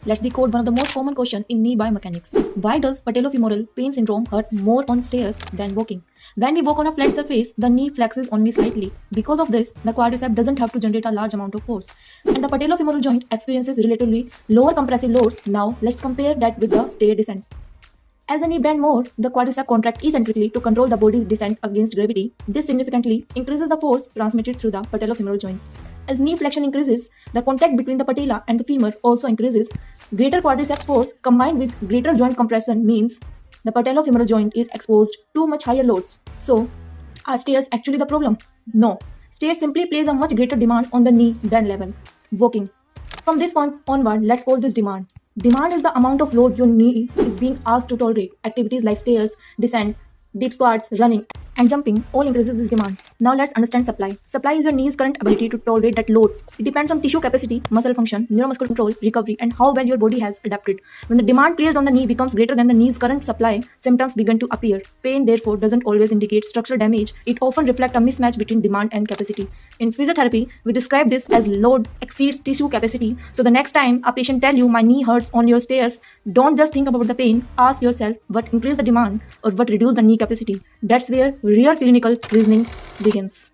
Let's decode one of the most common questions in knee biomechanics. Why does patellofemoral pain syndrome hurt more on stairs than walking? When we walk on a flat surface, the knee flexes only slightly. Because of this, the quadricep doesn't have to generate a large amount of force. And the patellofemoral joint experiences relatively lower compressive loads. Now, let's compare that with the stair descent. As the knee bends more, the quadricep contracts eccentrically to control the body's descent against gravity. This significantly increases the force transmitted through the patellofemoral joint. As knee flexion increases, the contact between the patella and the femur also increases. Greater quadriceps force combined with greater joint compression means the patellofemoral joint is exposed to much higher loads. So, are stairs actually the problem? No. Stairs simply place a much greater demand on the knee than level walking. From this point onward, let's call this demand. Demand is the amount of load your knee is being asked to tolerate. Activities like stairs, descent, deep squats, running, and jumping all increases this demand. Now let's understand supply. Supply is your knee's current ability to tolerate that load. It depends on tissue capacity, muscle function, neuromuscular control, recovery, and how well your body has adapted. When the demand placed on the knee becomes greater than the knee's current supply, symptoms begin to appear. Pain, therefore, doesn't always indicate structural damage. It often reflects a mismatch between demand and capacity. In physiotherapy, we describe this as load exceeds tissue capacity. So the next time a patient tells you my knee hurts on your stairs, don't just think about the pain. Ask yourself what increased the demand or what reduced the knee capacity. That's where real clinical reasoning begins.